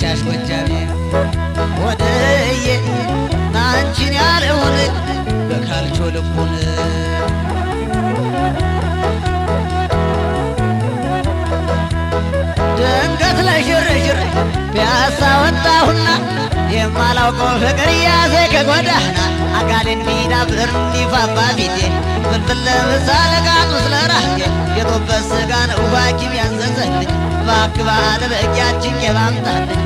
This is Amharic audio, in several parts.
መቻሽ ጎጃሜ ወደዬ ናንቺን ያለውን በካልቾ ልቡን ድንገት ለሽርሽር ፒያሳ ወጣሁና የማላውቀው ፍቅር ያዘኝ ከጎዳና አካሌን ቢዳብር እንዲፋባ ፊቴ ፍልፍል ለምሳለቃቱ ስለራሴ የጦበት ስጋ ነው ሐኪም ያዘዘልኝ እባክህ ባለበቂያችን የማምጣልኝ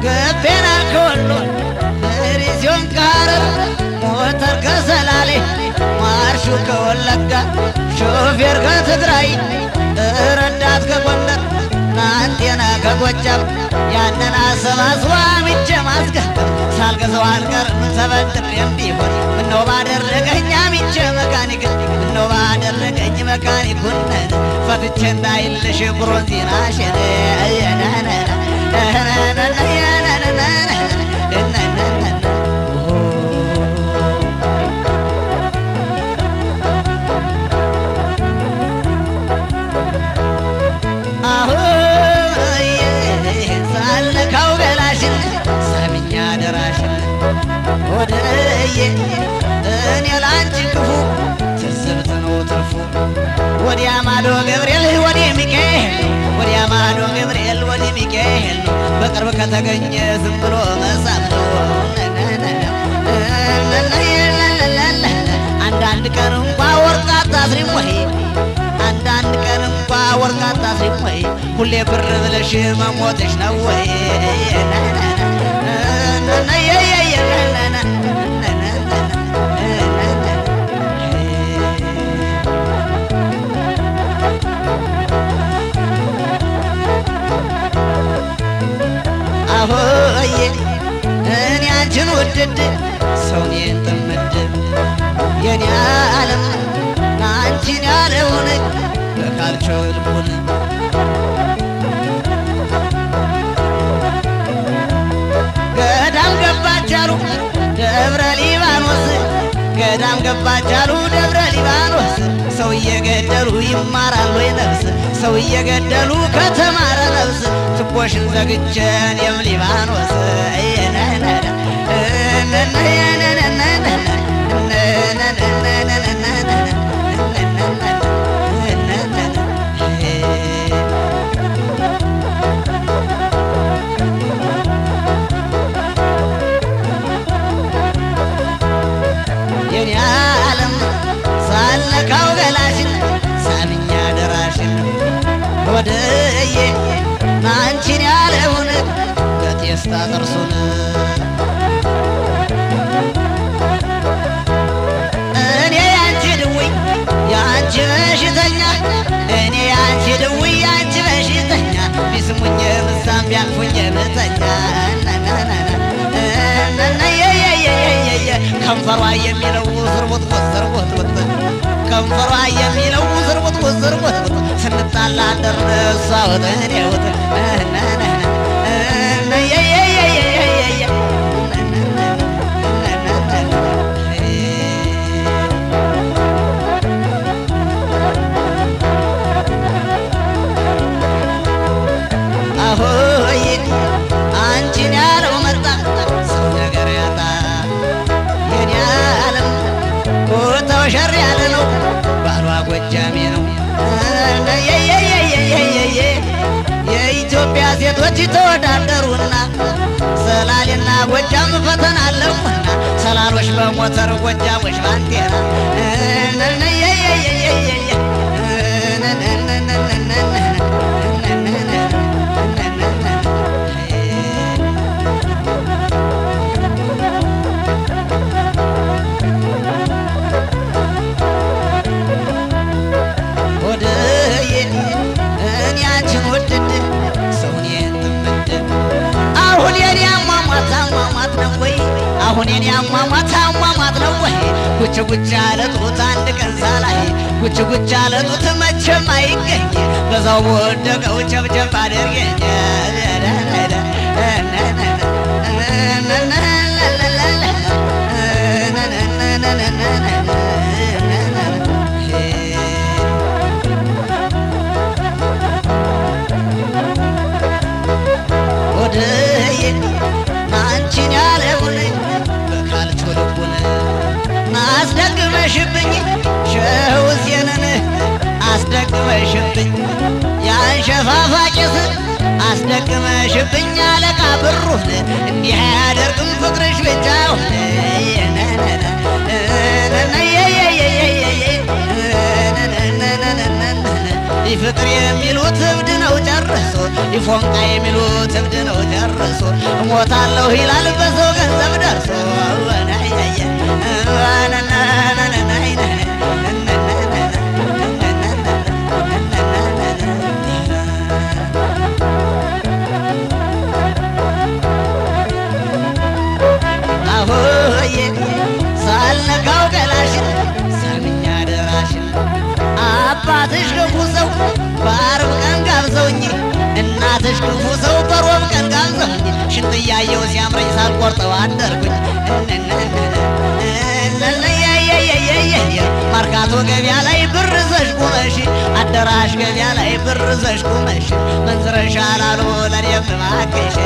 ገቤና ከወሎ ሪዚዮን ከሐረር ሞተር ከሰላሌ ማርሹ ከወለጋ ሾፌር ከትግራይ ረዳት ከጎንደር ናንቴና ከጎጃም ያንን አሰባስባ ምቼ ማስገበር ሳልገዛው አልቀርም ተበድሬም ቢሆን ምነው ባደረገኝ አምቼ መካኒክ ምነው ባደረገኝ መካኒኩን ፈትቼ እንዳይልሽ ብሮንዚናሽን ሳልነካው ገላሽን ሰምኛ ደራሽን ወደዬ እኔ ላንቺ ክፉ ትዝብት ነው ትርፉ ወዲያ ማዶ ገብርኤል ወዲ ሚካኤል ወዲያ ማዶ ገብርኤል ወዲ ሚካኤል በቅርብ ከተገኘ ዝም ብሎ መሳብ ነው አንዳንድ ቀን እንኳ ወርቅ አታስሪም ወይ አንዳንድ ቀን እንኳ ወርቅ አታስሪም ወይ ሁሌ ብር ብለሽ መሞትሽ ነው ወይ አሆዬ እኔ አንቺን ውድድ ሰውኔን ጥምድ የኔ ዓለም አንቺን ያለውን በካልቾ ልቡን ገዳም ገባች አሉ ደብረ ሊባኖስ ገዳም ገባች አሉ ደብረ ሊባኖስ ሰው እየገደሉ ይማራል ወይ ነፍስ ሰው እየገደሉ ከተማረ ነፍስ ትቦሽን ዘግቼን የም ሊባኖስ የኔ ዓለም ሳልነካው ገላሽን ሳምኛ ደራሽን ወደዬ ናንቺን ያለውን በቴስታ ጥርሱን እኔ ያንቺ ድውይ ያንቺ በሽተኛ እኔ ያንቺ ድውይ ያንቺ በሽተኛ ቢስሙኝ ምሳም ቢያልፉኝ ምተኛ ከንፈሯ የሚለው ዝርቦት ወዘርቦት ከንፈሯ የሚለው ዝርቦት ወዘርቦት ስንጣላ ደረሳ ወተኔ ወተ አሆዬ አንቺን ያለው መጣ ሰው ነገር ያጣ የኔ ዓለም ቦታው ሸር ያለ ነው ባሏ ጎጃሜ ነው የኢትዮጵያ ሴቶች ተወዳደሩና ሰላሌና ጎጃም ፈተና አለፉና ሰላሎች በሞተር ጎጃሞች ባንቴና ወደዬ እኔ አንቺን ወድድ ሰውኔን ጥምድ አሁን የኔ አሟሟት አሟሟት ነው ወይ አሁን የኔ አሟሟት አሟሟት ነው ወይ ጉች ጉች ያለ ጡት አንድ ቀን ሳላይ ጉች ጉች ያለ ጡት መቼም አይገኝ በዛው በወደቀው ጨብጨብ አድርገኝ አንቺን ያለውን በካልቾ ልቡን አስደግመሽብኝ ሸውሴንን አስደግመሽብኝ ያንሸፋፋ ቄስ አስደግመሽብኝ አለቃ ብሩን እንዲህ አያደርግም ፍቅርሽ ብቻውን ፍቅር የሚሉት እብድ ነው ጨርሶ ይፎንቃ የሚሉት እብድ ነው ጨርሶ እሞታለሁ ይላል በሰው ገንዘብ ደርሶ አሆዬ ሳልነካው ገላሽን ሳምኛ ደራሽን አባትሽ ክፉ ሰው በአርብ ቀን ጋብዘውኝ እናትሽ ክፉ ሰው በሮብ ቀን ጋብዘውኝ ሽንት እያየሁ ሲያምረኝ ሳልቆርጠው አደርኩኝ ማርካቶ ገቢያ ላይ ብር ዘሽ ቁመሽ አዳራሽ ገቢያ ላይ ብር ዘሽ ቁመሽ መንዝረሻ ላሉ ለኔም ማከሽ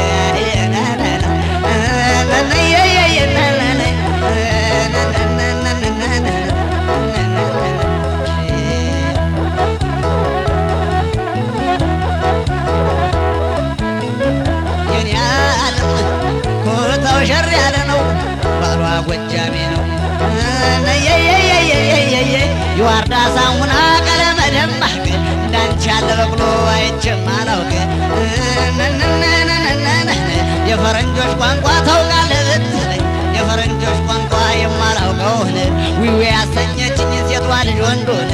ሸር ያለ ነው ባሏ ጎጃሜ ነው የዋርዳ ሳሙና ቀለመ ደማቅ እንዳንቺ ያለ በቅሎ አይቼም አላውቅ የፈረንጆች ቋንቋ ታውቃለህ ብትለኝ የፈረንጆች ቋንቋ የማላውቀውን ዊዊ ያሰኘችኝ ሴቷ ልጅ ወንዱን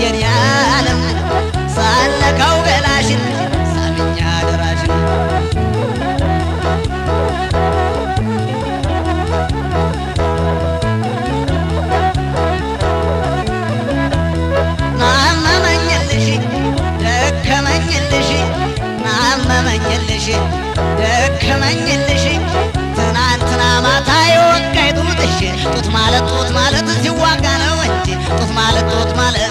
የኔ ዓለም ሳለካው ገላሽን ሳምኛ ደራሽን ናመመኝልሽ ደከመኝልሽ ናመመኝልሽ ደከመኝልሽ ትናንትና ማታ የወጋይ ጡትሽ ጡት ማለት ሲዋጋ ነው እንጂ ጡት ማለት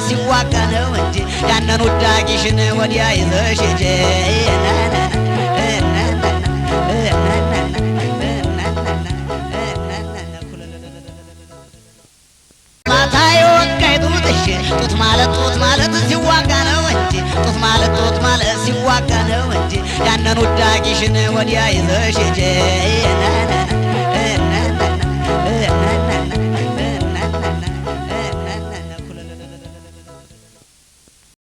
ሲዋጋ ነው እንጂ ያንን ውዳቂሽን ወዲያ ይዘሽ ሂጂ ማታ የወጋይ ጡትሽ ጡት ማለት ሲዋጋ ነው እንጂ ጡት ማለት ሲዋጋ ነው እንጂ ያንን ውዳቂሽን ወዲያ ይዘሽ ሂጂ